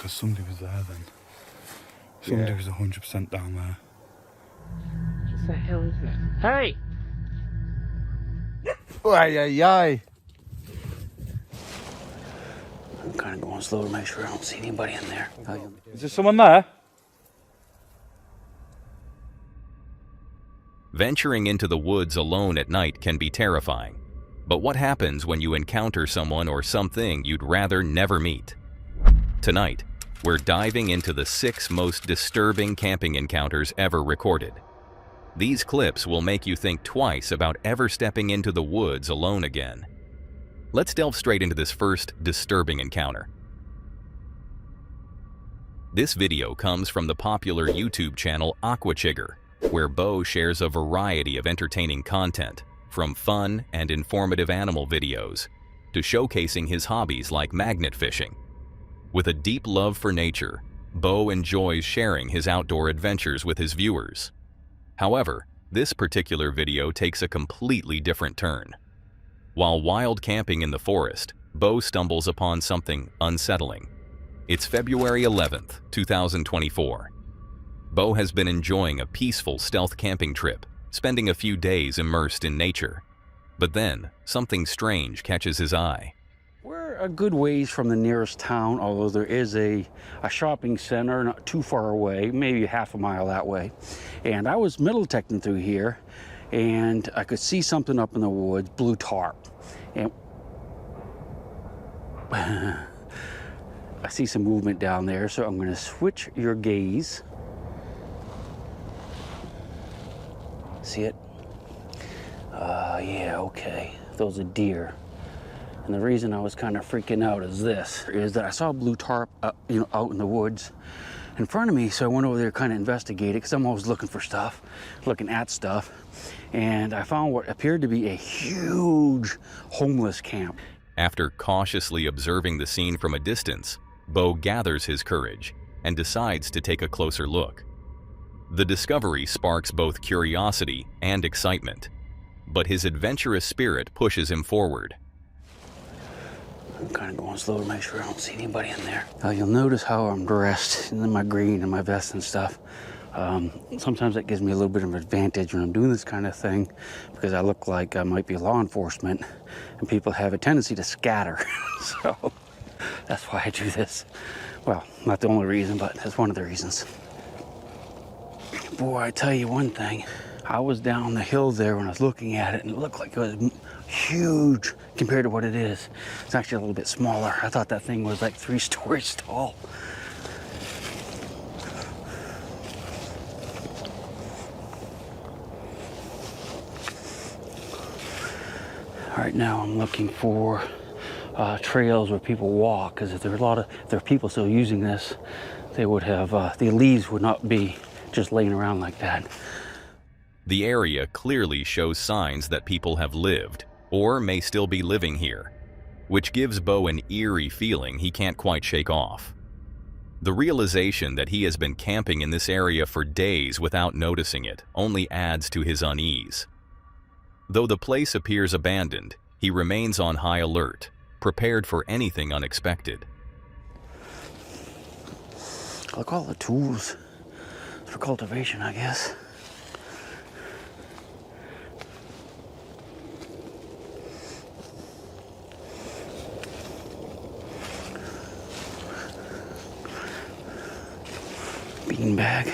because somebody was there then. Somebody was 100% down there. What the hell is that? Hey! Ay. I'm kind of going slow to make sure I don't see anybody in there. Is there someone there? Venturing into the woods alone at night can be terrifying. But what happens when you encounter someone or something you'd rather never meet? Tonight, we're diving into the 6 most disturbing camping encounters ever recorded. These clips will make you think twice about ever stepping into the woods alone again. Let's delve straight into this first disturbing encounter. This video comes from the popular YouTube channel Aquachigger, where Bo shares a variety of entertaining content, from fun and informative animal videos to showcasing his hobbies like magnet fishing. With a deep love for nature, Bo enjoys sharing his outdoor adventures with his viewers. However, this particular video takes a completely different turn. While wild camping in the forest, Bo stumbles upon something unsettling. It's February 11th, 2024. Bo has been enjoying a peaceful stealth camping trip, spending a few days immersed in nature. But then, something strange catches his eye. We're a good ways from the nearest town, although there is a shopping center not too far away, maybe half a mile that way. And I was middle detecting through here, and I could see something up in the woods, blue tarp. And I see some movement down there, so I'm going to switch your gaze. See it? Yeah, okay. Those are deer. And the reason I was kind of freaking out is that I saw a blue tarp out in the woods in front of me, so I went over there to kind of investigate it, because I'm always looking for stuff, looking at stuff, and I found what appeared to be a huge homeless camp. After cautiously observing the scene from a distance, Bo gathers his courage and decides to take a closer look. The discovery sparks both curiosity and excitement, but his adventurous spirit pushes him forward. I'm kind of going slow to make sure I don't see anybody in there. You'll notice how I'm dressed in my green and my vest and stuff. Sometimes that gives me a little bit of an advantage when I'm doing this kind of thing, because I look like I might be law enforcement, and people have a tendency to scatter. So that's why I do this. Well, not the only reason, but that's one of the reasons. Boy, I tell you one thing. I was down the hill there when I was looking at it, and it looked like it was huge compared to what it is. It's actually a little bit smaller. I thought that thing was like 3 stories tall. Right now I'm looking for trails where people walk, because if there are people still using this, they would have, the leaves would not be just laying around like that. The area clearly shows signs that people have lived, or may still be living here, which gives Bo an eerie feeling he can't quite shake off. The realization that he has been camping in this area for days without noticing it only adds to his unease. Though the place appears abandoned, he remains on high alert, prepared for anything unexpected. Look, all the tools for cultivation, I guess. Beanbag.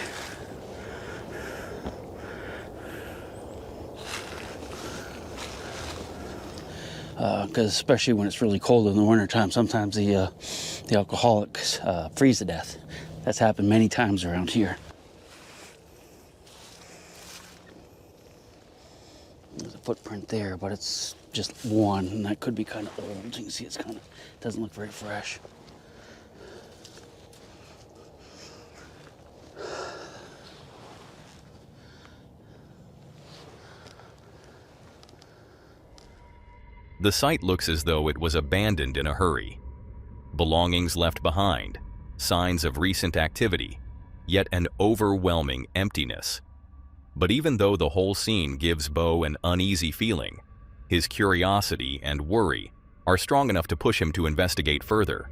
Because especially when it's really cold in the wintertime, sometimes the alcoholics freeze to death. That's happened many times around here. There's a footprint there, but it's just one, and that could be kind of old. You can see it's kind of doesn't look very fresh. The site looks as though it was abandoned in a hurry. Belongings left behind, signs of recent activity, yet an overwhelming emptiness. But even though the whole scene gives Bo an uneasy feeling, his curiosity and worry are strong enough to push him to investigate further.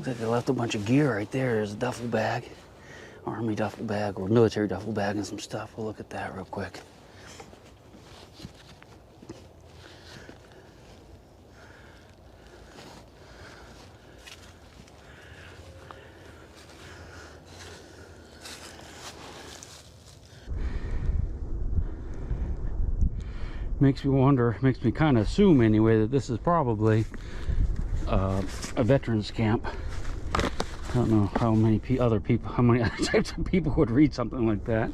Looks like they left a bunch of gear right there. There's a duffel bag, army duffel bag or military duffel bag and some stuff. We'll look at that real quick. Makes me wonder, makes me kind of assume anyway, that this is probably a veterans camp. I don't know how many other people, how many other types of people would read something like that,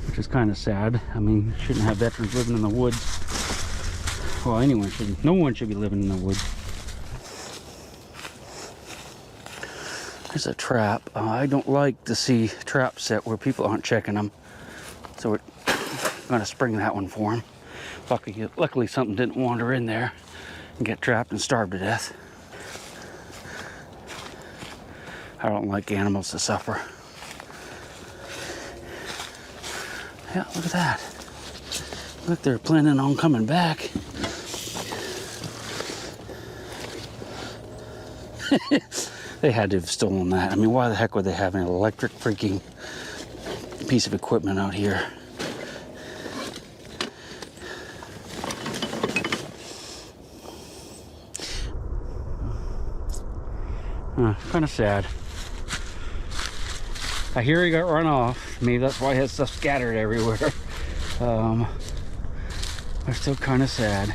which is kind of sad. I mean, you shouldn't have veterans living in the woods. Well, anyone shouldn't. No one should be living in the woods. There's a trap. I don't like to see traps set where people aren't checking them, so we're going to spring that one for them. Luckily, something didn't wander in there and get trapped and starve to death. I don't like animals to suffer. Yeah, look at that. Look, they're planning on coming back. They had to have stolen that. I mean, why the heck would they have an electric freaking piece of equipment out here? Kind of sad. I hear he got run off. Maybe that's why he has stuff scattered everywhere. But still kind of sad.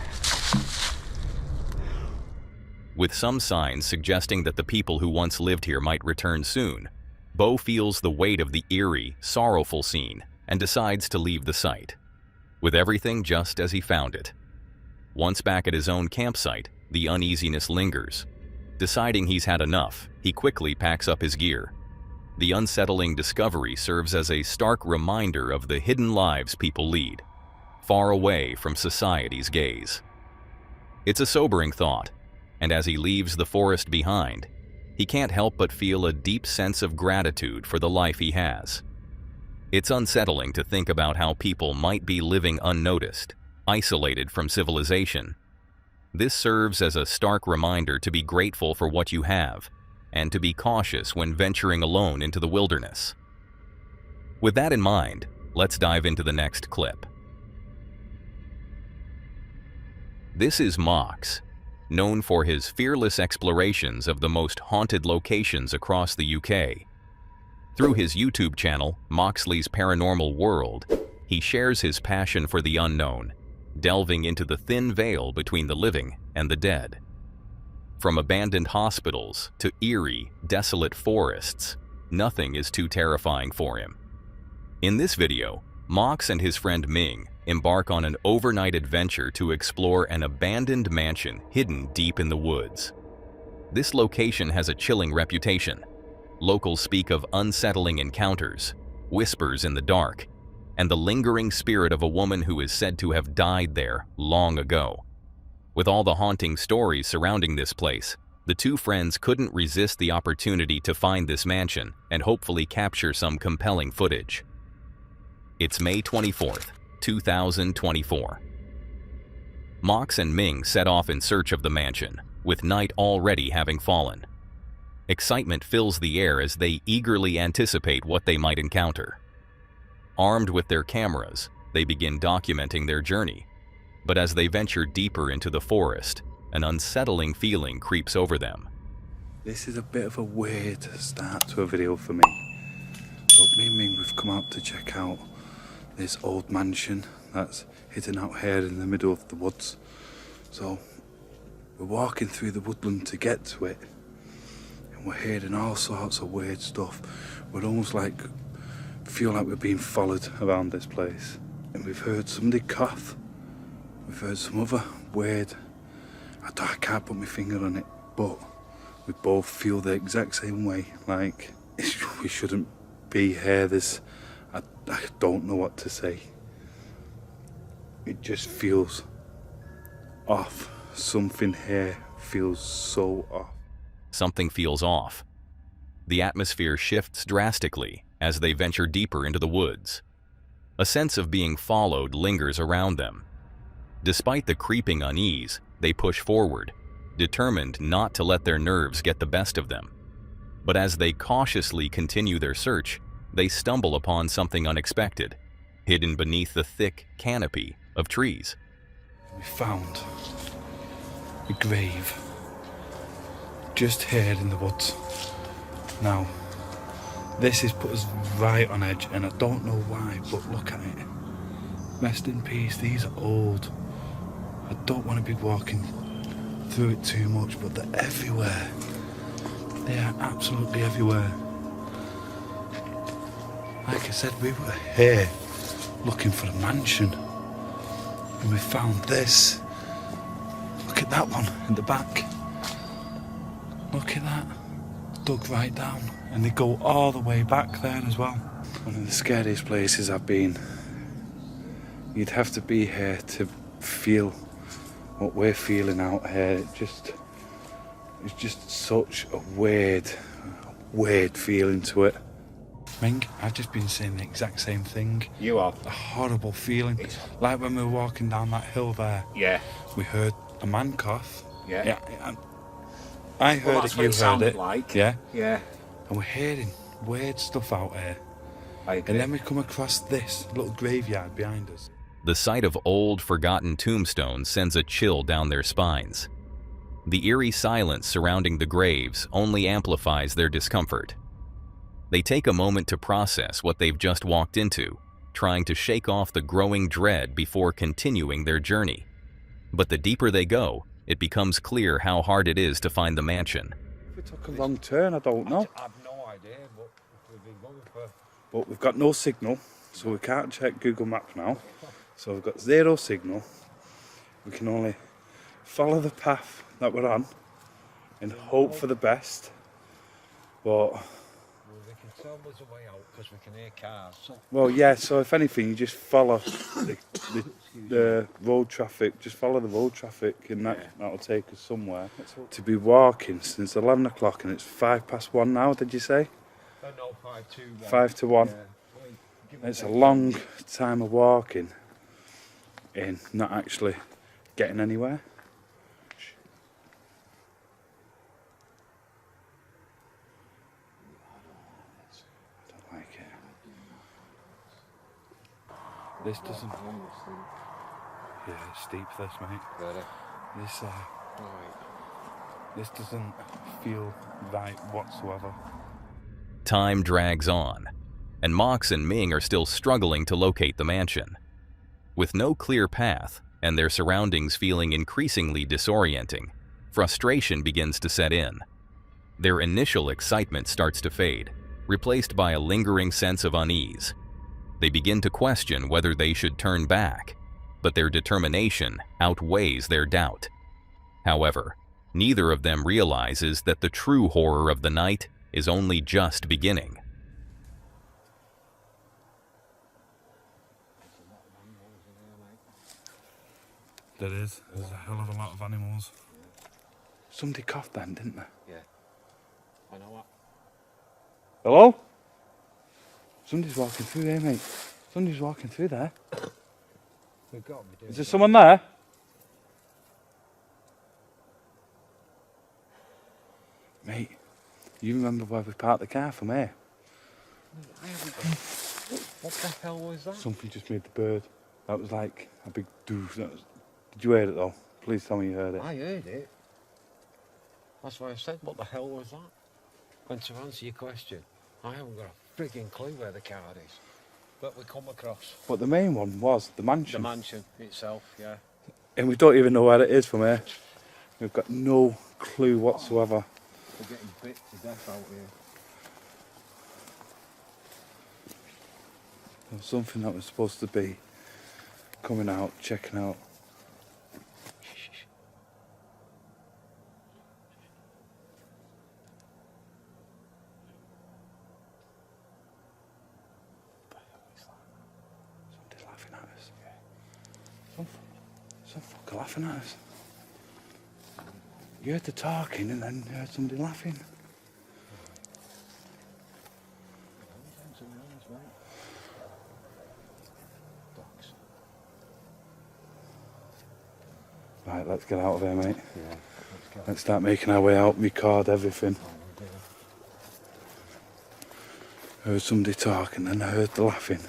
With some signs suggesting that the people who once lived here might return soon, Bo feels the weight of the eerie, sorrowful scene and decides to leave the site, with everything just as he found it. Once back at his own campsite, the uneasiness lingers. Deciding he's had enough, he quickly packs up his gear. The unsettling discovery serves as a stark reminder of the hidden lives people lead, far away from society's gaze. It's a sobering thought, and as he leaves the forest behind, he can't help but feel a deep sense of gratitude for the life he has. It's unsettling to think about how people might be living unnoticed, isolated from civilization. This serves as a stark reminder to be grateful for what you have, and to be cautious when venturing alone into the wilderness. With that in mind, let's dive into the next clip. This is Mox, known for his fearless explorations of the most haunted locations across the UK. Through his YouTube channel, Moxley's Paranormal World, he shares his passion for the unknown, delving into the thin veil between the living and the dead. From abandoned hospitals to eerie, desolate forests, nothing is too terrifying for him. In this video, Mox and his friend Ming embark on an overnight adventure to explore an abandoned mansion hidden deep in the woods. This location has a chilling reputation. Locals speak of unsettling encounters, whispers in the dark, and the lingering spirit of a woman who is said to have died there long ago. With all the haunting stories surrounding this place, the two friends couldn't resist the opportunity to find this mansion and hopefully capture some compelling footage. It's May 24th, 2024. Mox and Ming set off in search of the mansion, with night already having fallen. Excitement fills the air as they eagerly anticipate what they might encounter. Armed with their cameras, they begin documenting their journey. But as they venture deeper into the forest, an unsettling feeling creeps over them. This is a bit of a weird start to a video for me. So me and Ming, we've come out to check out this old mansion that's hidden out here in the middle of the woods. So we're walking through the woodland to get to it, and we're hearing all sorts of weird stuff. We're almost like, feel like we're being followed around this place. And we've heard somebody cough. We've heard some other weird, I can't put my finger on it, but we both feel the exact same way, like we shouldn't be here. I don't know what to say. It just feels off. Something here feels so off. Something feels off. The atmosphere shifts drastically as they venture deeper into the woods. A sense of being followed lingers around them. Despite the creeping unease, they push forward, determined not to let their nerves get the best of them. But as they cautiously continue their search, they stumble upon something unexpected, hidden beneath the thick canopy of trees. We found a grave just here in the woods. Now, this has put us right on edge, and I don't know why, but look at it. Rest in peace, these are old. I don't want to be walking through it too much, but they're everywhere. They are absolutely everywhere. Like I said, we were here looking for a mansion, and we found this. Look at that one in the back. Look at that. Dug right down, and they go all the way back there as well. One of the scariest places I've been. You'd have to be here to feel what we're feeling out here. It's just such a weird feeling to it. Ming, I've just been saying the exact same thing. You are. A horrible feeling. Like when we were walking down that hill there. Yeah. We heard a man cough. Yeah. I heard it, you heard it. Like. Yeah. Yeah. And we're hearing weird stuff out here. I agree. And then we come across this little graveyard behind us. The sight of old, forgotten tombstones sends a chill down their spines. The eerie silence surrounding the graves only amplifies their discomfort. They take a moment to process what they've just walked into, trying to shake off the growing dread before continuing their journey. But the deeper they go, it becomes clear how hard it is to find the mansion. If we took a wrong turn, I don't know. I have no idea what we've been going for. But we've got no signal, so we can't check Google Maps now. So we've got zero signal. We can only follow the path that we're on and hope for the best. But Well, they can tell there's a way out because we can hear cars. So. well, yeah. So if anything, you just follow the road traffic. Just follow the road traffic, and that'll take us somewhere. To be walking since 11 o'clock, and it's 1:05 now. Did you say? No, 5 to 1. 5 to 1. Yeah. It's a long time of walking and not actually getting anywhere. I don't like it. This doesn't. Yeah, it's steep. This, mate. This doesn't feel right whatsoever. Time drags on, and Mox and Ming are still struggling to locate the mansion. With no clear path and their surroundings feeling increasingly disorienting, frustration begins to set in. Their initial excitement starts to fade, replaced by a lingering sense of unease. They begin to question whether they should turn back, but their determination outweighs their doubt. However, neither of them realizes that the true horror of the night is only just beginning. There is. There's a hell of a lot of animals. Somebody coughed then, didn't they? Yeah. I know what. Hello? Somebody's walking through there, mate. Somebody's walking through there. We've got to be doing Is there someone there? Mate, you remember where we parked the car from here? I haven't. What the hell was that? Something just made the bird. That was like a big doof. Did you hear it though? Please tell me you heard it. I heard it. That's why I said, what the hell was that? And to answer your question, I haven't got a frigging clue where the card is. But we come across. But the main one was the mansion. The mansion itself, yeah. And we don't even know where it is from here. We've got no clue whatsoever. We're getting bit to death out here. There was something that was supposed to be coming out, checking out. Somebody laughing at us. Some fucker laughing at us. You heard the talking and then you heard somebody laughing. Right, let's get out of here, mate. Yeah, Let's start making our way out, record everything. I heard somebody talking, and I heard the laughing.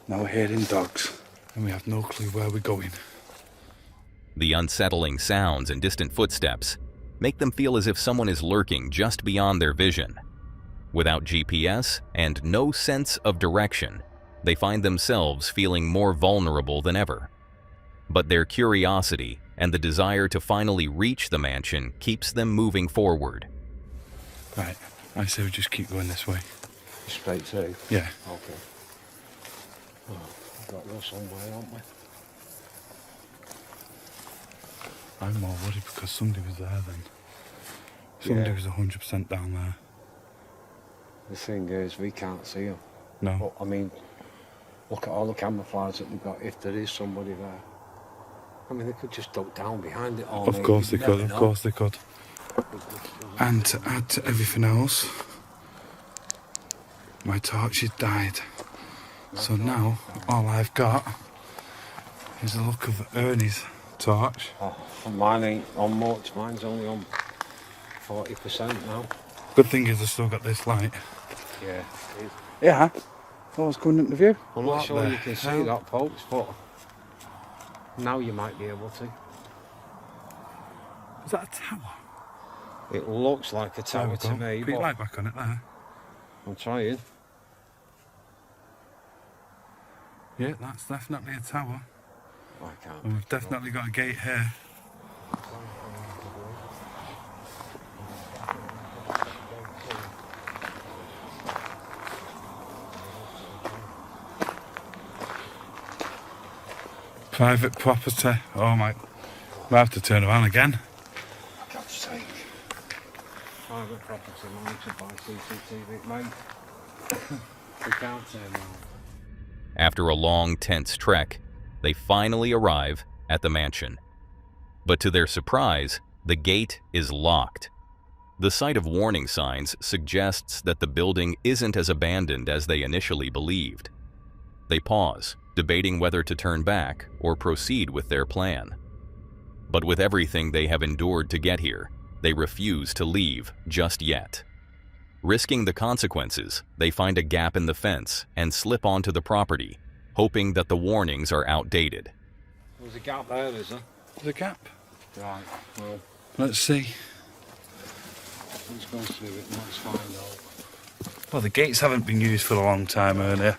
Now we're hearing dogs, and we have no clue where we're going. The unsettling sounds and distant footsteps make them feel as if someone is lurking just beyond their vision. Without GPS and no sense of direction, they find themselves feeling more vulnerable than ever. But their curiosity and the desire to finally reach the mansion keeps them moving forward. Right, I say we just keep going this way. Straight through? Yeah. Okay. Oh, we've got to go somewhere, haven't we? I'm more worried because somebody was there then. Somebody Yeah. was 100% down there. The thing is, we can't see them. No. But, I mean, look at all the camouflage that they've got, if there is somebody there. I mean, they could just duck down behind it all. Of course they could, of course they could. And to add to everything else, my torch has died. So now, all I've got is a look of Ernie's torch. Oh, mine ain't on much, mine's only on 40% now. Good thing is I've still got this light. Yeah. Yeah. I was going into view. I'm not What sure the you can see hell? that, folks, but now you might be able to. Is that a tower? It looks like a There we tower to go. me, Put your but light back on it there. I'm trying. Yeah, that's definitely a tower. I can't. And we've definitely got a gate here. Private property. Oh my. We have to turn around again. For God's sake. Private property monitored by CCTV, mate. We can't turn around. After a long, tense trek, they finally arrive at the mansion. But to their surprise, the gate is locked. The sight of warning signs suggests that the building isn't as abandoned as they initially believed. They pause, debating whether to turn back or proceed with their plan. But with everything they have endured to get here, they refuse to leave just yet. Risking the consequences, they find a gap in the fence and slip onto the property, hoping that the warnings are outdated. There's a gap there, is there? There's a gap. Right, well, Let's see. let's go through it and let's find out. Well, the gates haven't been used for a long time, Ernie.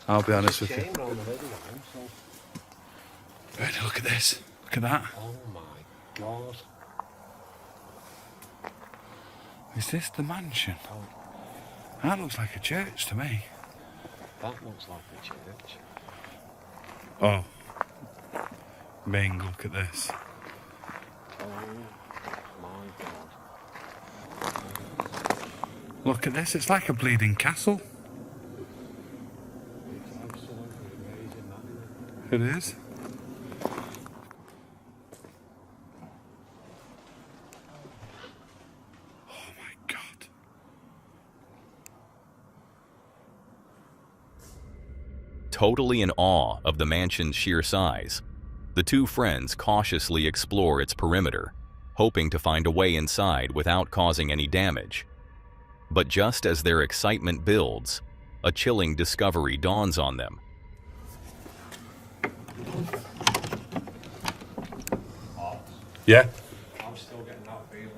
I'll be honest with you. Shame round the middle of them, so... Ernie, look at this. Look at that. Oh my God. Is this the mansion? That looks like a church to me. That looks like a church. Oh. Ming, look at this. Oh my God. Look at this. It's like a bleeding castle. It's absolutely amazing, that, isn't it? It is. Oh my God. Totally in awe of the mansion's sheer size, the two friends cautiously explore its perimeter, hoping to find a way inside without causing any damage. But just as their excitement builds, a chilling discovery dawns on them. Yeah. I'm still getting that feeling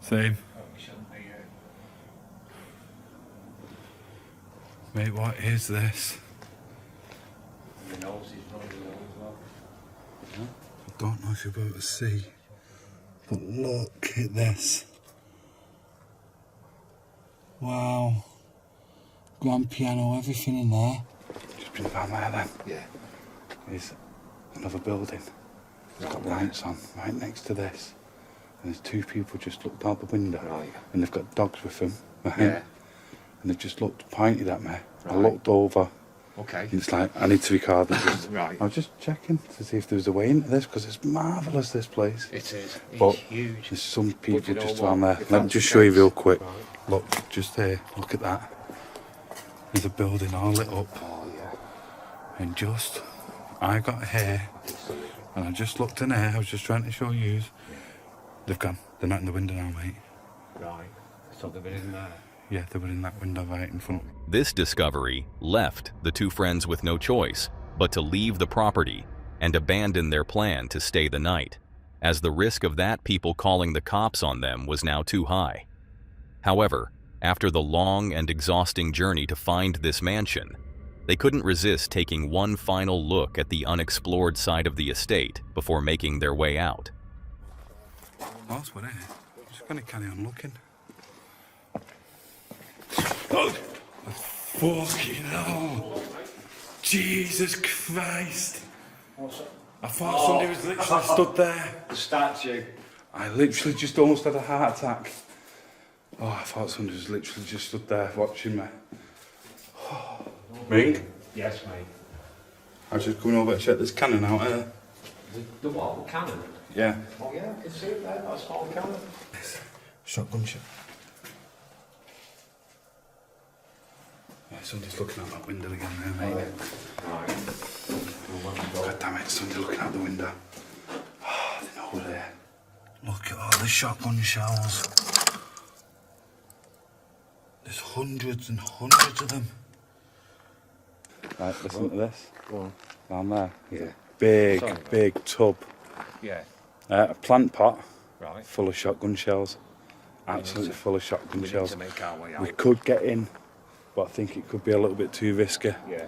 Same. that we shouldn't be here. Mate, what is this? Your nose is running low as well. I don't know if you're able to see, but look at this. Wow. Grand piano, everything in there. Just bring it down there then. Yeah. There's another building. It's got lights on right next to this. And there's two people just looked out the window. Right. And they've got dogs with them. Right? Yeah. And they've just looked, pointed at me. I Right. looked over. Okay. And it's like, I need to record this. Right. I was just checking to see if there was a way into this, because it's marvellous, this place. It is. But It's huge. there's some people you know just what? around there. If Let me that's just the show you case- real quick. Right. Look, just here. Look at that. There's a building all lit up. Oh, yeah. And just, I got here, and I just looked in here. I was just trying to show you. They've gone. They're not in the window now, mate. Right. So they've been in there. Yeah, they were in that window right in front. This discovery left the two friends with no choice but to leave the property and abandon their plan to stay the night, as the risk of that people calling the cops on them was now too high. However, after the long and exhausting journey to find this mansion, they couldn't resist taking one final look at the unexplored side of the estate before making their way out. Whilst we're there, just gonna carry on looking. Oh, fucking hell! Jesus Christ! I thought somebody was literally stood there. The statue. I literally just almost had a heart attack. Oh, I thought somebody was literally just stood there watching me. Me? Yes, mate. I was just coming over to check this cannon out here. The what? The cannon? Yeah. Oh yeah, I can see it there. That's all cannon. Shotgun shot. Yeah, somebody's looking out that window again there, mate. Right. God damn it, somebody looking out the window. Oh, they're not over there. Look at all the shotgun shells. There's hundreds and hundreds of them. Right, listen to this. Go on. Down there. Yeah. Big, Sorry. big tub. Yeah. A plant pot Right. full of shotgun shells. Absolutely full of shotgun We need shells. to make our way out. We could get in, but I think it could be a little bit too risky. Yeah.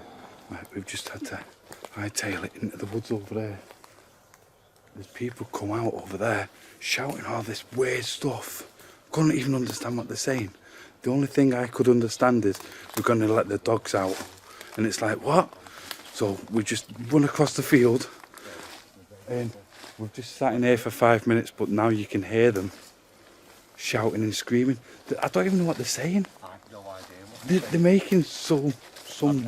Right, we've just had to hightail it into the woods over there. There's people come out over there shouting all this weird stuff. Couldn't even understand what they're saying. The only thing I could understand is we're going to let the dogs out. And it's like, what? So we just run across the field and we've just sat in here for 5 minutes, but now you can hear them shouting and screaming. I don't even know what they're saying. I have no idea what They're making some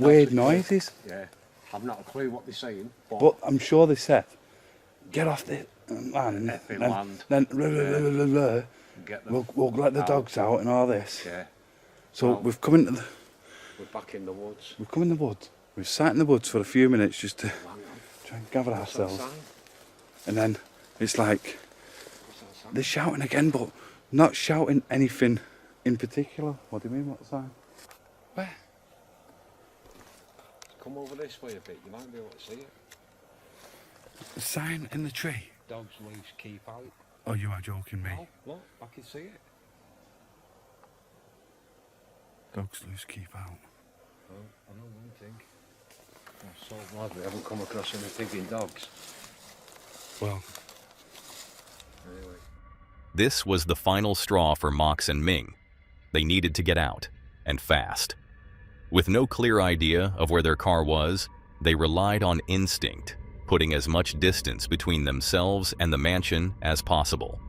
weird noises. Yeah. I've not a clue what they're saying. But I'm sure they said, get off the land. Effing and land. then Get them. we'll let the dogs out and all this. Yeah. So Well- we've come into the We're back in the woods. we've come in the woods. We've sat in the woods for a few minutes just to Hang on. try and gather What's that ourselves. sign? And then it's like What's that sign? they're shouting again, but not shouting anything in particular. What do you mean? What sign? Where? Come over this way a bit. You might be able to see it. A sign in the tree. Dogs loose, keep out. Oh, you are joking me. Oh, look, I can see it. Dogs loose, keep out. Oh, I know one thing. I'm so glad we haven't come across any pigging dogs. Well, Anyway. This was the final straw for Mox and Ming. They needed to get out, and fast. With no clear idea of where their car was, they relied on instinct, putting as much distance between themselves and the mansion as possible.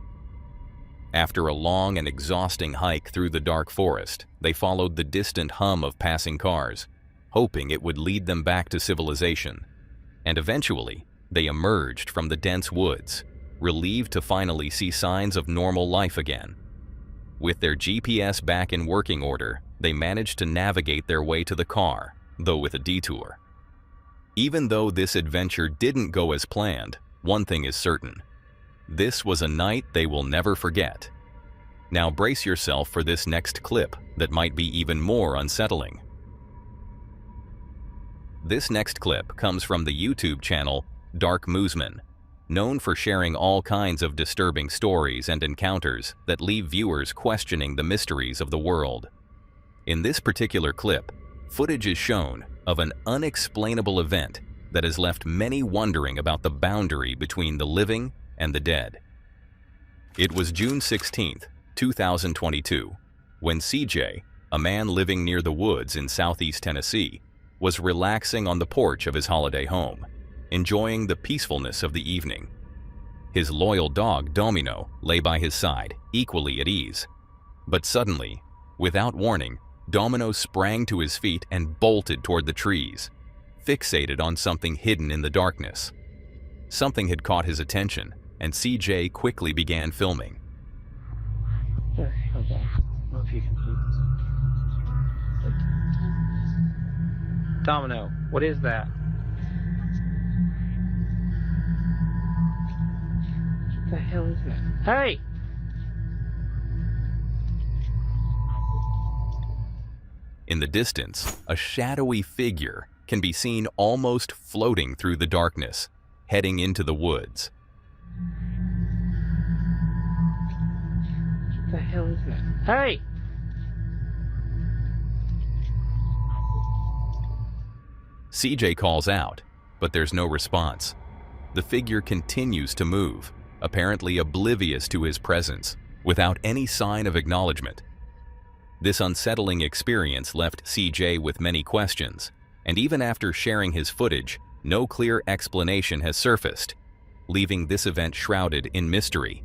After a long and exhausting hike through the dark forest, they followed the distant hum of passing cars, hoping it would lead them back to civilization. And eventually, they emerged from the dense woods, relieved to finally see signs of normal life again. With their GPS back in working order, they managed to navigate their way to the car, though with a detour. Even though this adventure didn't go as planned, one thing is certain. This was a night they will never forget. Now brace yourself for this next clip that might be even more unsettling. This next clip comes from the YouTube channel Dark Moosman, known for sharing all kinds of disturbing stories and encounters that leave viewers questioning the mysteries of the world. In this particular clip, footage is shown of an unexplainable event that has left many wondering about the boundary between the living and the dead. It was June 16th, 2022, when CJ, a man living near the woods in southeast Tennessee, was relaxing on the porch of his holiday home, enjoying the peacefulness of the evening. His loyal dog, Domino, lay by his side, equally at ease. But suddenly, without warning, Domino sprang to his feet and bolted toward the trees, fixated on something hidden in the darkness. Something had caught his attention, and CJ quickly began filming. Okay. I don't know if you can see this. Domino, what is that? What the hell is that? Hey! In the distance, a shadowy figure can be seen almost floating through the darkness, heading into the woods. What the hell is that? Hey! CJ calls out, but there's no response. The figure continues to move, apparently oblivious to his presence, without any sign of acknowledgement. This unsettling experience left CJ with many questions, and even after sharing his footage, no clear explanation has surfaced, leaving this event shrouded in mystery.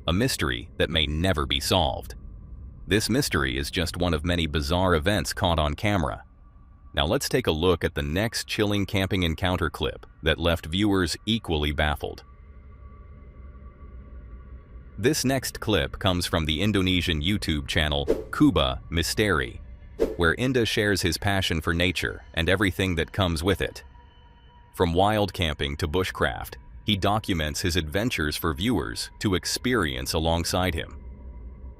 A mystery that may never be solved. This mystery is just one of many bizarre events caught on camera. Now let's take a look at the next chilling camping encounter clip that left viewers equally baffled. This next clip comes from the Indonesian YouTube channel Kuba Misteri, where Inda shares his passion for nature and everything that comes with it. From wild camping to bushcraft, he documents his adventures for viewers to experience alongside him.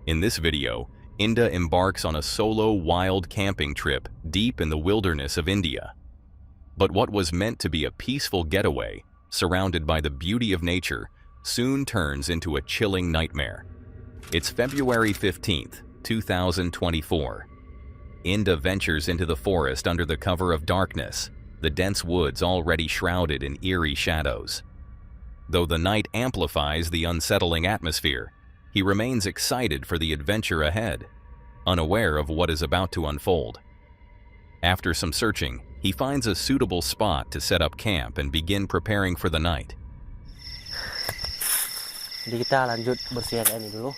In this video, Inda embarks on a solo wild camping trip deep in the wilderness of India. But what was meant to be a peaceful getaway, surrounded by the beauty of nature, soon turns into a chilling nightmare. It's February 15th, 2024. Inda ventures into the forest under the cover of darkness, the dense woods already shrouded in eerie shadows. Though the night amplifies the unsettling atmosphere, he remains excited for the adventure ahead, unaware of what is about to unfold. After some searching, he finds a suitable spot to set up camp and begin preparing for the night. Jadi kita lanjut bersiaga ini dulu.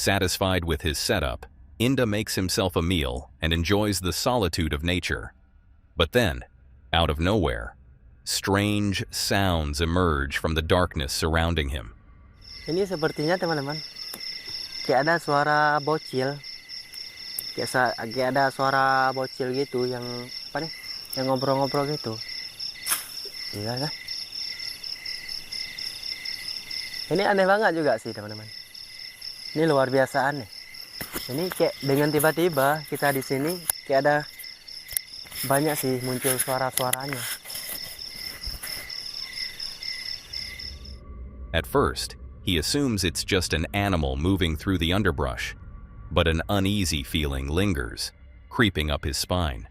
Satisfied with his setup, Inda makes himself a meal and enjoys the solitude of nature. But then, out of nowhere, strange sounds emerge from the darkness surrounding him. Ini sepertinya teman-teman, kayak ada suara bocil, kayak ada suara bocil gitu yang apa nih, yang ngobrol-ngobrol gitu. Iya kan? Ini aneh banget juga sih teman-teman. Ini luar biasa aneh. Ini kayak dengan tiba-tiba kita di sini kayak ada banyak sih muncul suara-suaranya. At first, he assumes it's just an animal moving through the underbrush, but an uneasy feeling lingers, creeping up his spine.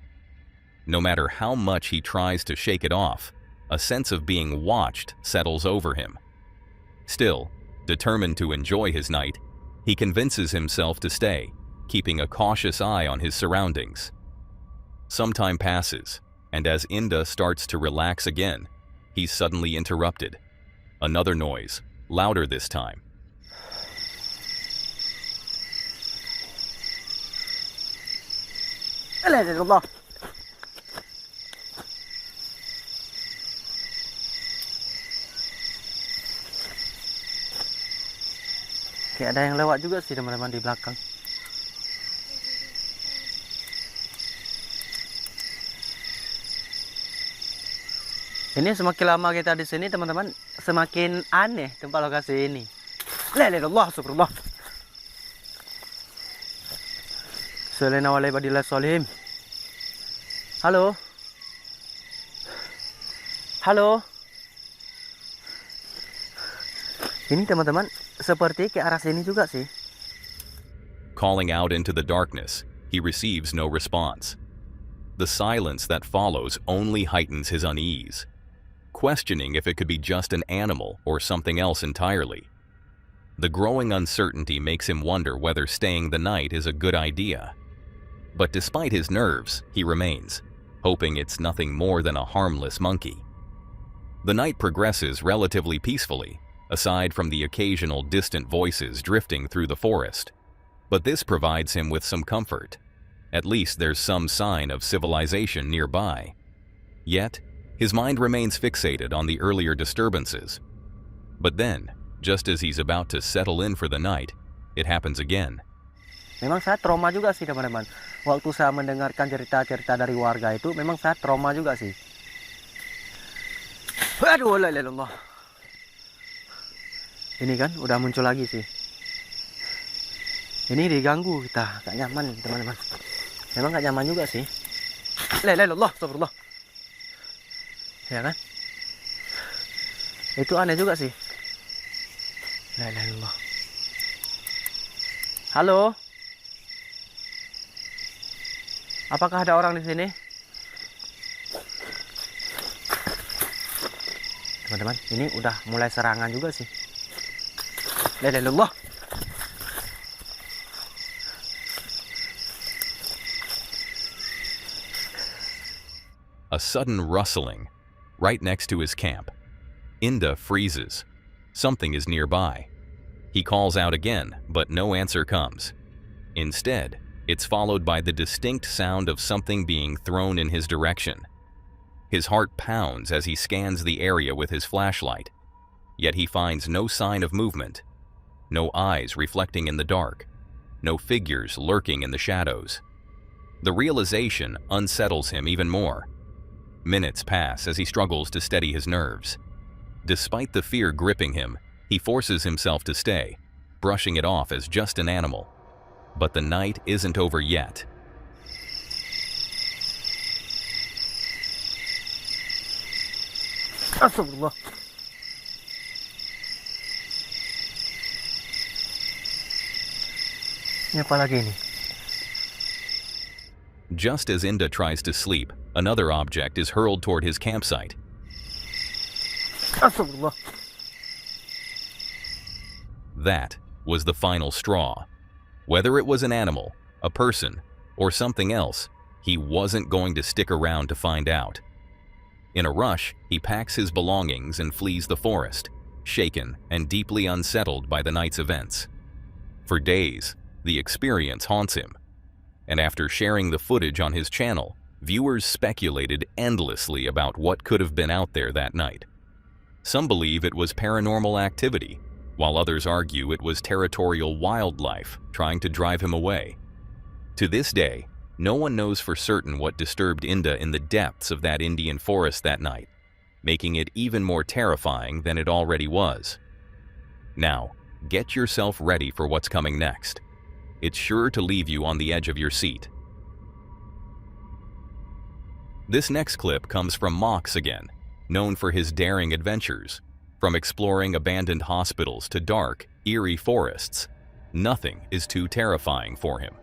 No matter how much he tries to shake it off, a sense of being watched settles over him. Still, determined to enjoy his night, he convinces himself to stay, keeping a cautious eye on his surroundings. Some time passes, and as Inda starts to relax again, he's suddenly interrupted. Another noise, louder this time. Kayak ada yang lewat juga sih teman-teman di belakang. Ini semakin lama kita di sini teman-teman, semakin aneh tempat lokasi ini. La ilaha illallah, subhanallah. Sallallahu alaihi wasallam. Halo. Halo. Ini teman-teman seperti ke arah sini juga sih. Calling out into the darkness, he receives no response. The silence that follows only heightens his unease, questioning if it could be just an animal or something else entirely. The growing uncertainty makes him wonder whether staying the night is a good idea. But despite his nerves, he remains, hoping it's nothing more than a harmless monkey. The night progresses relatively peacefully, aside from the occasional distant voices drifting through the forest. But this provides him with some comfort. At least there's some sign of civilization nearby. Yet, his mind remains fixated on the earlier disturbances. But then, just as he's about to settle in for the night, it happens again. Memang saya trauma juga sih teman-teman. Waktu saya mendengarkan cerita-cerita dari warga itu, memang saya trauma juga sih. Aduh, la ilaha illallah. Ini kan udah muncul lagi sih. Ini diganggu kita, gak nyaman teman-teman. Memang gak nyaman juga sih. La ilaha illallah, astagfirullah. Ya kan? Itu aneh juga sih. La ilaha illallah. Halo? Apakah ada orang di sini? Teman-teman, ini udah mulai serangan juga sih. La ilaha illallah. A sudden rustling right next to his camp. Inda freezes. Something is nearby. He calls out again, but no answer comes. Instead, it's followed by the distinct sound of something being thrown in his direction. His heart pounds as he scans the area with his flashlight, yet he finds no sign of movement, no eyes reflecting in the dark, no figures lurking in the shadows. The realization unsettles him even more. Minutes pass as he struggles to steady his nerves. Despite the fear gripping him, he forces himself to stay, brushing it off as just an animal. But the night isn't over yet. Astagfirullah. Ini apa lagi ini? Just as Inda tries to sleep, another object is hurled toward his campsite. Astagfirullah. That was the final straw. Whether it was an animal, a person, or something else, he wasn't going to stick around to find out. In a rush, he packs his belongings and flees the forest, shaken and deeply unsettled by the night's events. For days, the experience haunts him. And after sharing the footage on his channel, viewers speculated endlessly about what could have been out there that night. Some believe it was paranormal activity, while others argue it was territorial wildlife trying to drive him away. To this day, no one knows for certain what disturbed Inda in the depths of that Indian forest that night, making it even more terrifying than it already was. Now, get yourself ready for what's coming next. It's sure to leave you on the edge of your seat. This next clip comes from Mox again, known for his daring adventures. From exploring abandoned hospitals to dark, eerie forests, nothing is too terrifying for him.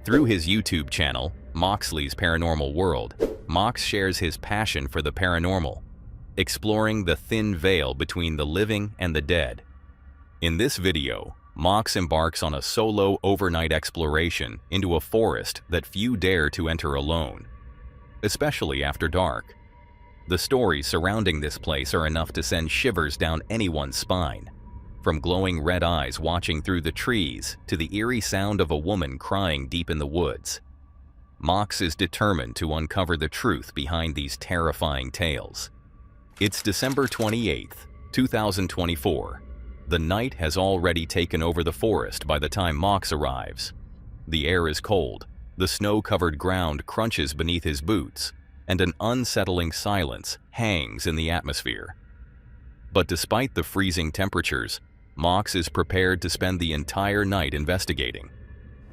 Through his YouTube channel, Moxley's Paranormal World, Mox shares his passion for the paranormal, exploring the thin veil between the living and the dead. In this video, Mox embarks on a solo overnight exploration into a forest that few dare to enter alone, especially after dark. The stories surrounding this place are enough to send shivers down anyone's spine, from glowing red eyes watching through the trees to the eerie sound of a woman crying deep in the woods. Mox is determined to uncover the truth behind these terrifying tales. It's December 28th, 2024. The night has already taken over the forest by the time Mox arrives. The air is cold, the snow-covered ground crunches beneath his boots, and an unsettling silence hangs in the atmosphere. But despite the freezing temperatures, Mox is prepared to spend the entire night investigating.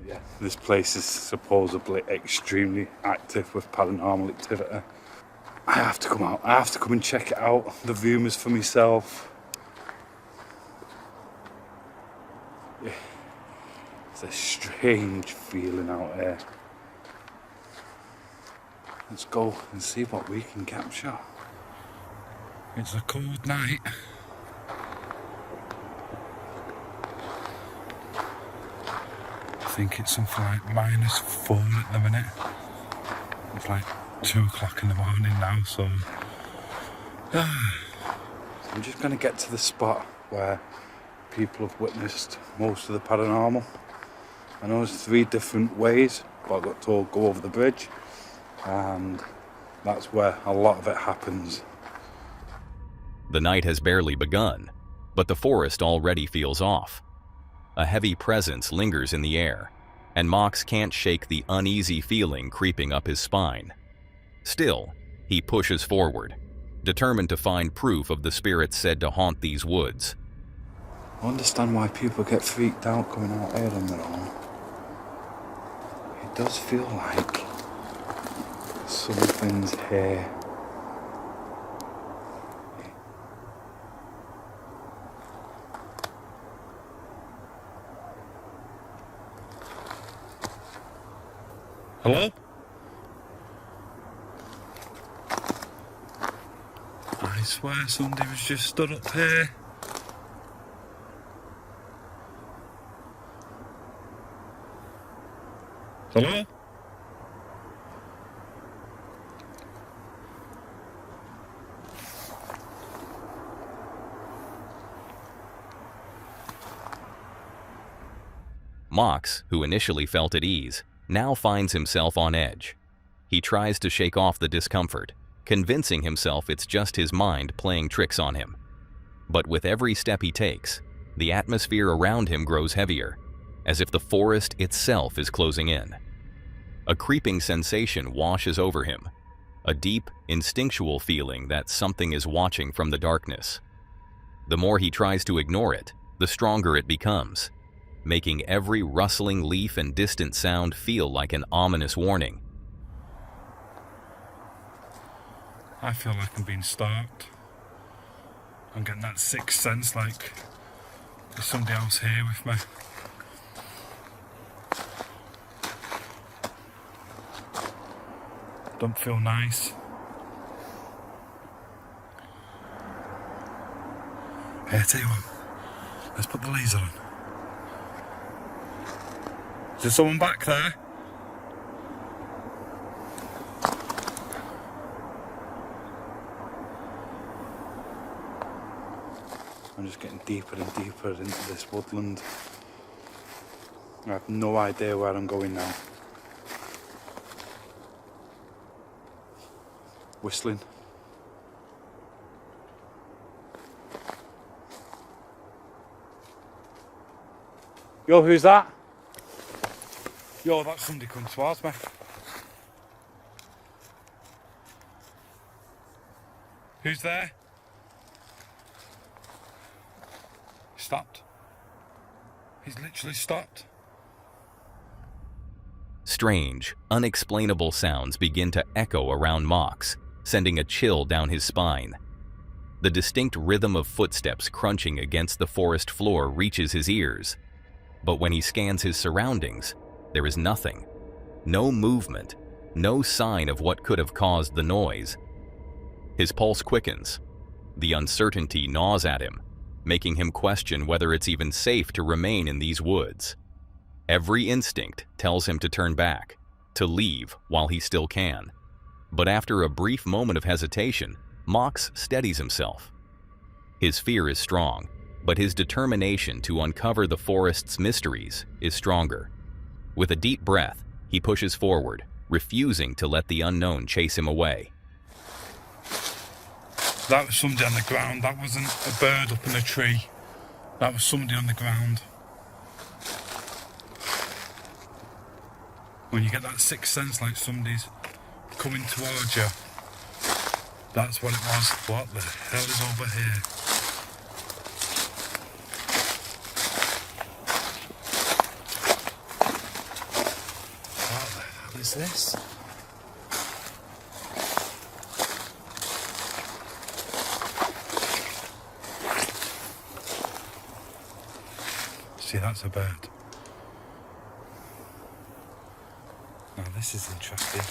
Yeah, this place is supposedly extremely active with paranormal activity. I have to come out, I have to come and check it out, the rumors for myself. Yeah, it's a strange feeling out here. Let's go and see what we can capture. It's a cold night. I think it's something like -4 at the minute. It's like 2 o'clock in the morning now, so I'm just going to get to the spot where people have witnessed most of the paranormal. I know there's 3 different ways, but I got told go over the bridge, and that's where a lot of it happens. The night has barely begun, but the forest already feels off. A heavy presence lingers in the air, and Mox can't shake the uneasy feeling creeping up his spine. Still, he pushes forward, determined to find proof of the spirits said to haunt these woods. I understand why people get freaked out coming out here on their own. It does feel like something's here. Hello? I swear somebody was just stood up here. Hello? Mox, who initially felt at ease, now finds himself on edge. He tries to shake off the discomfort, convincing himself it's just his mind playing tricks on him. But with every step he takes, the atmosphere around him grows heavier, as if the forest itself is closing in. A creeping sensation washes over him, a deep, instinctual feeling that something is watching from the darkness. The more he tries to ignore it, the stronger it becomes, making every rustling leaf and distant sound feel like an ominous warning. I feel like I'm being stalked. I'm getting that sixth sense like there's somebody else here with me. Don't feel nice. Hey, I tell you what, let's put the laser on. Is there someone back there? I'm just getting deeper and deeper into this woodland. I have no idea where I'm going now. Whistling. Yo, who's that? Yo, that's somebody coming towards me. Who's there? Stopped. He's literally stopped. Strange, unexplainable sounds begin to echo around Mox, sending a chill down his spine. The distinct rhythm of footsteps crunching against the forest floor reaches his ears. But when he scans his surroundings, there is nothing. No movement, no sign of what could have caused the noise. His pulse quickens. The uncertainty gnaws at him, making him question whether it's even safe to remain in these woods. Every instinct tells him to turn back, to leave while he still can. But after a brief moment of hesitation, Mox steadies himself. His fear is strong, but his determination to uncover the forest's mysteries is stronger. With a deep breath, he pushes forward, refusing to let the unknown chase him away. That was somebody on the ground. That wasn't a bird up in a tree. That was somebody on the ground. When you get that sixth sense like somebody's coming towards you, that's what it was. What the hell is over here? What the hell is this? See, that's a bird. Now this is interesting.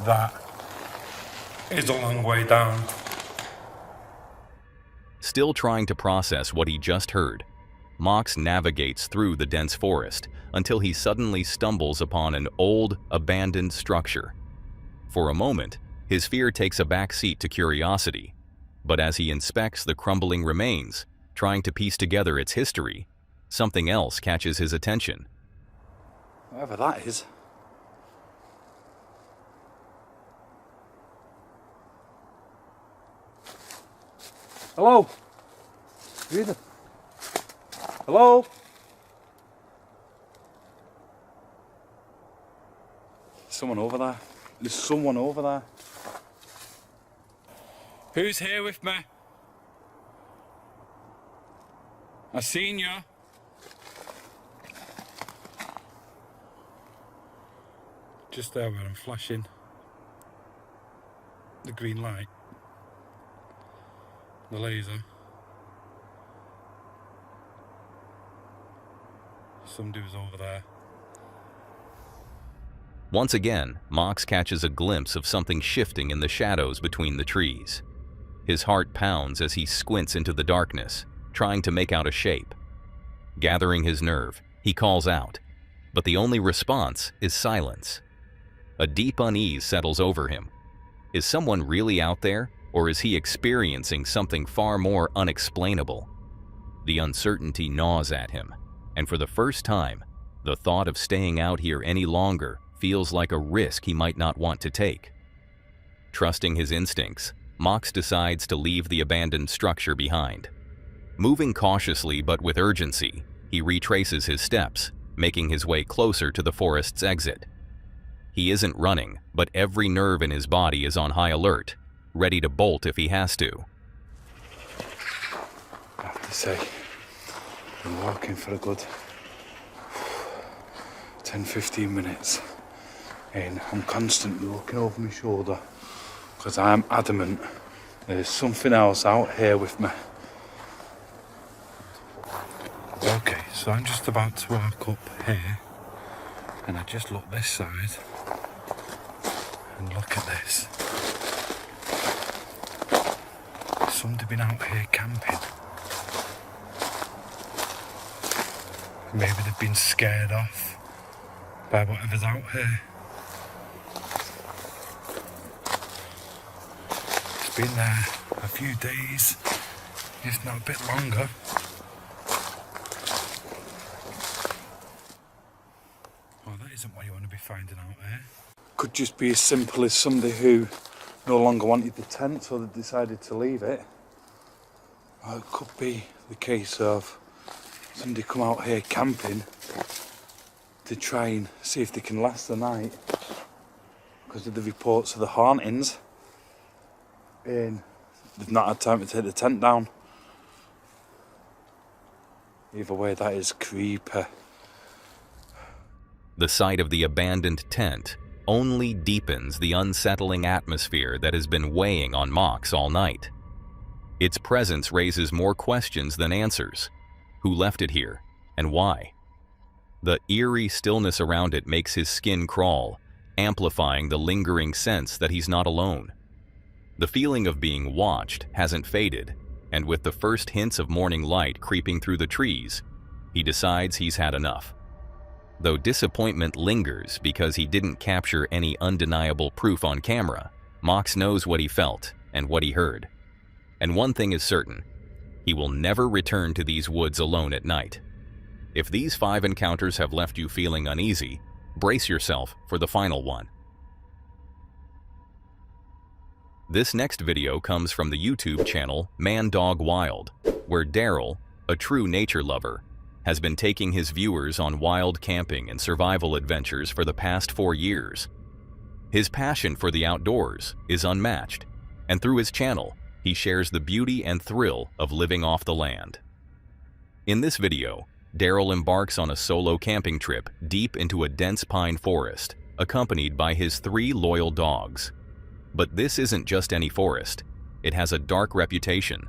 That is a long way down. Still trying to process what he just heard, Mox navigates through the dense forest until he suddenly stumbles upon an old, abandoned structure. For a moment, his fear takes a back seat to curiosity, but as he inspects the crumbling remains, trying to piece together its history, something else catches his attention. Whatever that is. Hello? You either? Hello? Someone over there. There's someone over there. Who's here with me? I seen you. Just there where I'm flashing the green light, the laser. Somebody was over there. Once again, Mox catches a glimpse of something shifting in the shadows between the trees. His heart pounds as he squints into the darkness, trying to make out a shape. Gathering his nerve, he calls out, but the only response is silence. A deep unease settles over him. Is someone really out there, or is he experiencing something far more unexplainable? The uncertainty gnaws at him, and for the first time, the thought of staying out here any longer feels like a risk he might not want to take. Trusting his instincts, Mox decides to leave the abandoned structure behind. Moving cautiously but with urgency, he retraces his steps, making his way closer to the forest's exit. He isn't running, but every nerve in his body is on high alert, ready to bolt if he has to. I have to say, I've been walking for a good 10-15 minutes, and I'm constantly looking over my shoulder because I'm adamant there's something else out here with me. Okay, so I'm just about to walk up here, and I just look this side, and look at this. Somebody been out here camping. Maybe they've been scared off by whatever's out here. It's been there a few days, if not a bit longer. Oh, that isn't what you want to be finding out there. Could just be as simple as somebody who no longer wanted the tent, so they decided to leave it. Or it could be the case of somebody come out here camping to try and see if they can last the night because of the reports of the hauntings, and they've not had time to take the tent down. Either way, that is creepy. The sight of the abandoned tent only deepens the unsettling atmosphere that has been weighing on Mox all night. Its presence raises more questions than answers. Who left it here, and why? The eerie stillness around it makes his skin crawl, amplifying the lingering sense that he's not alone. The feeling of being watched hasn't faded, and with the first hints of morning light creeping through the trees, he decides he's had enough. Though disappointment lingers because he didn't capture any undeniable proof on camera, Mox knows what he felt and what he heard. And one thing is certain, he will never return to these woods alone at night. If these 5 encounters have left you feeling uneasy, brace yourself for the final one. This next video comes from the YouTube channel Man Dog Wild, where Daryl, a true nature lover, has been taking his viewers on wild camping and survival adventures for the past 4 years. His passion for the outdoors is unmatched, and through his channel, he shares the beauty and thrill of living off the land. In this video, Daryl embarks on a solo camping trip deep into a dense pine forest, accompanied by his 3 loyal dogs. But this isn't just any forest. It has a dark reputation.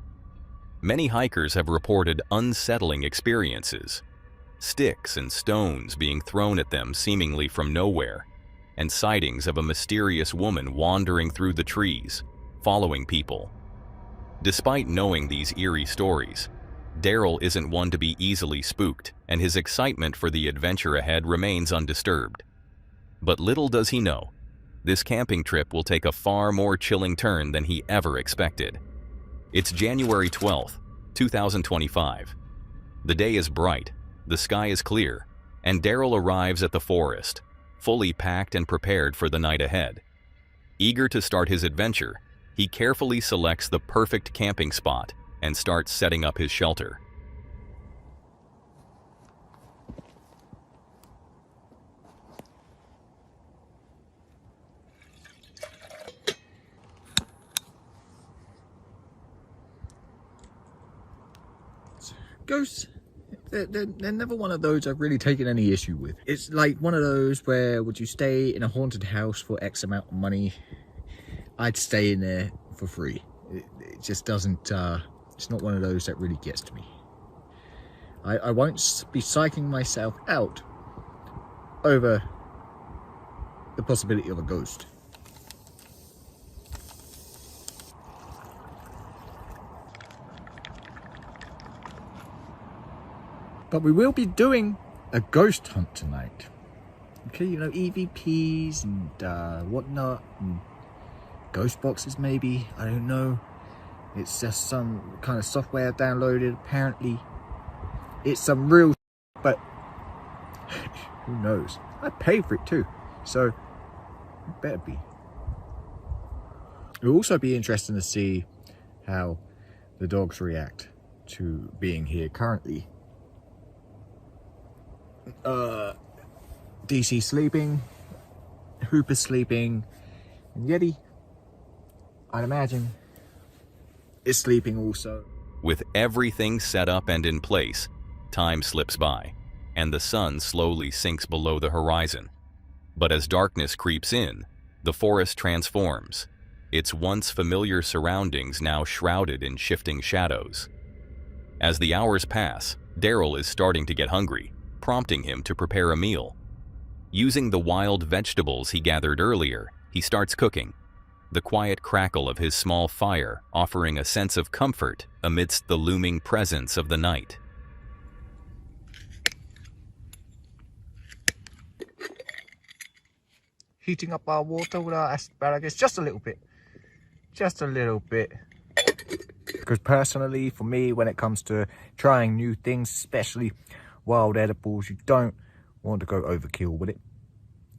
Many hikers have reported unsettling experiences. Sticks and stones being thrown at them seemingly from nowhere, and sightings of a mysterious woman wandering through the trees, following people. Despite knowing these eerie stories, Daryl isn't one to be easily spooked, and his excitement for the adventure ahead remains undisturbed. But little does he know, this camping trip will take a far more chilling turn than he ever expected. It's January 12th, 2025. The day is bright, the sky is clear, and Daryl arrives at the forest, fully packed and prepared for the night ahead. Eager to start his adventure, he carefully selects the perfect camping spot and starts setting up his shelter. Ghosts, they're never one of those I've really taken any issue with. It's like one of those where, would you stay in a haunted house for X amount of money? I'd stay in there for free. It just doesn't, it's not one of those that really gets to me. I won't be psyching myself out over the possibility of a ghost. But we will be doing a ghost hunt tonight. Okay, you know, EVPs and whatnot, and ghost boxes maybe, I don't know. It's just some kind of software I've downloaded, apparently. It's some real but who knows? I paid for it too, so it better be. It'll also be interesting to see how the dogs react to being here currently. DC sleeping, Hooper sleeping, and Yeti, I'd imagine, is sleeping also. With everything set up and in place, time slips by, and the sun slowly sinks below the horizon. But as darkness creeps in, the forest transforms, its once familiar surroundings now shrouded in shifting shadows. As the hours pass, Daryl is starting to get hungry, prompting him to prepare a meal. Using the wild vegetables he gathered earlier, he starts cooking, the quiet crackle of his small fire offering a sense of comfort amidst the looming presence of the night. Heating up our water with our asparagus just a little bit. Just a little bit. Because personally, for me, when it comes to trying new things, especially wild edibles, you don't want to go overkill with it,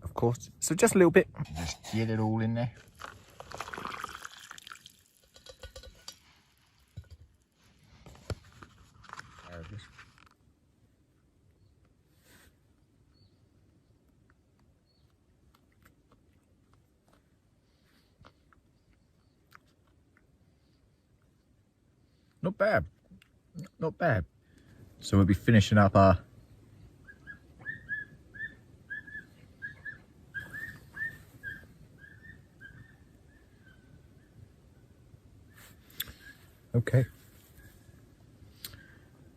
of course. So just a little bit. Just get it all in there. Not bad. Not bad. So we'll be finishing up our okay.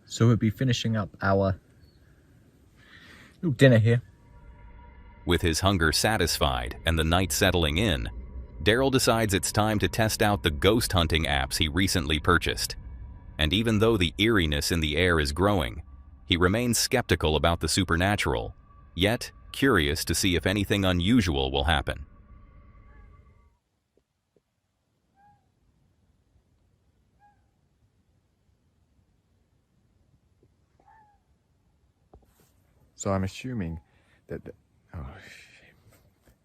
So we'll be finishing up our little dinner here. With his hunger satisfied and the night settling in, Daryl decides it's time to test out the ghost hunting apps he recently purchased. And even though the eeriness in the air is growing, he remains skeptical about the supernatural, yet curious to see if anything unusual will happen. So I'm assuming that oh,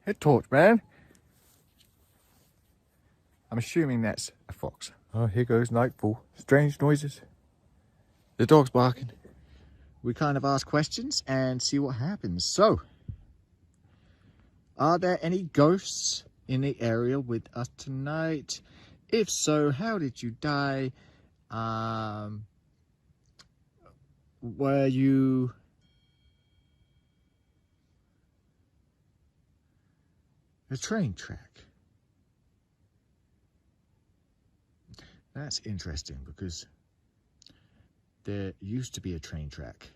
head torch, man. I'm assuming that's a fox. Oh, here goes nightfall. Strange noises. The dog's barking. We kind of ask questions and see what happens. So, are there any ghosts in the area with us tonight? If so, how did you die? Were you a train track? That's interesting because there used to be a train track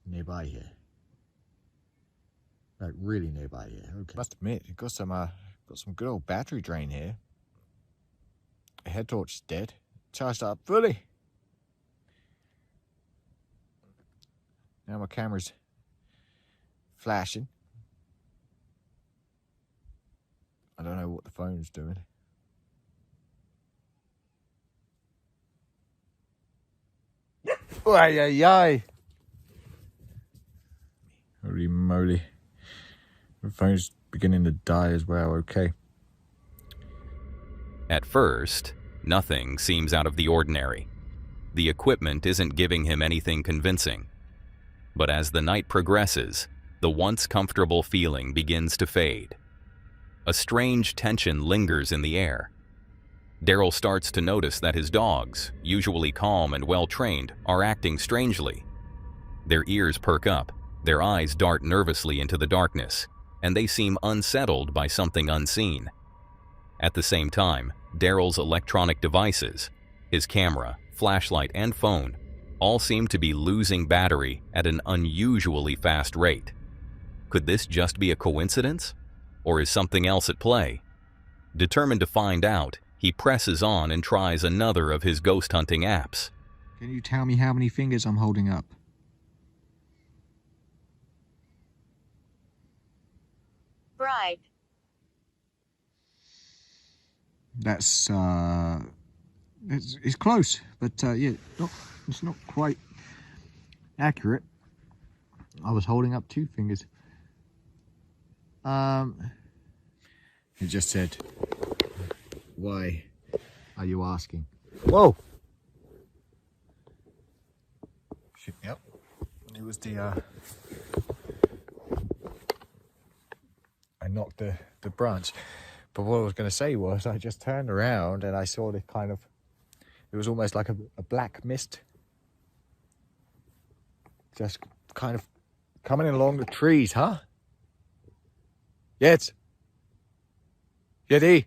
nearby here. Like really nearby here. Okay. Must admit, you've got some good old battery drain here. The head torch is dead. Charged up fully. Now my camera's flashing. I don't know what the phone's doing. Ay, ay, ay. Holy moly. The phone's beginning to die as well, okay. At first, nothing seems out of the ordinary. The equipment isn't giving him anything convincing. But as the night progresses, the once comfortable feeling begins to fade. A strange tension lingers in the air. Daryl starts to notice that his dogs, usually calm and well-trained, are acting strangely. Their ears perk up, their eyes dart nervously into the darkness, and they seem unsettled by something unseen. At the same time, Daryl's electronic devices, his camera, flashlight, and phone, all seem to be losing battery at an unusually fast rate. Could this just be a coincidence? Or is something else at play? Determined to find out, he presses on and tries another of his ghost hunting apps. Can you tell me how many fingers I'm holding up? Bribe. That's it's close, but yeah, it's not quite accurate. I was holding up 2 fingers. It just said, "Why are you asking?" Whoa! Shit, yep. It was the I knocked the branch. But what I was going to say was, I just turned around and I saw this kind of, it was almost like a black mist. Just kind of coming along the trees, huh? Yes. Yeti.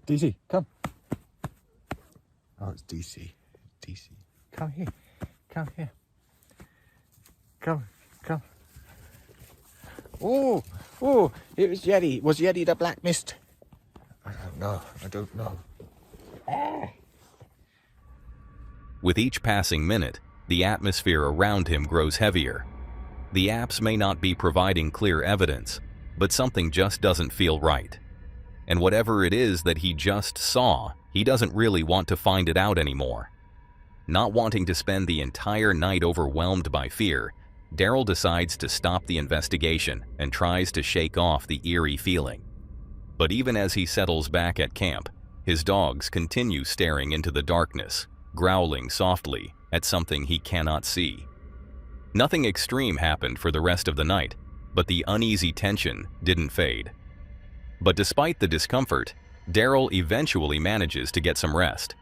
DC, come. Oh, it's DC. DC. Come here. Come here. Come. Oh, it was Yeti. Was Yeti the black mist? I don't know. With each passing minute, the atmosphere around him grows heavier. The apps may not be providing clear evidence, but something just doesn't feel right. And whatever it is that he just saw, he doesn't really want to find it out anymore. Not wanting to spend the entire night overwhelmed by fear, Daryl decides to stop the investigation and tries to shake off the eerie feeling. But even as he settles back at camp, his dogs continue staring into the darkness, growling softly at something he cannot see. Nothing extreme happened for the rest of the night, but the uneasy tension didn't fade. But despite the discomfort, Daryl eventually manages to get some rest.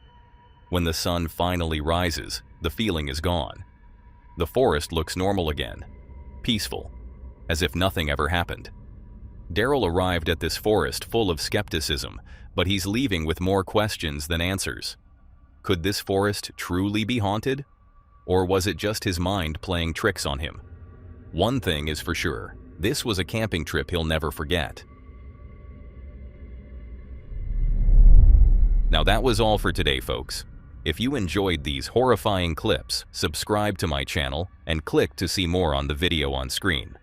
When the sun finally rises, the feeling is gone. The forest looks normal again, peaceful, as if nothing ever happened. Daryl arrived at this forest full of skepticism, but he's leaving with more questions than answers. Could this forest truly be haunted? Or was it just his mind playing tricks on him? One thing is for sure, this was a camping trip he'll never forget. Now that was all for today, folks. If you enjoyed these horrifying clips, subscribe to my channel and click to see more on the video on screen.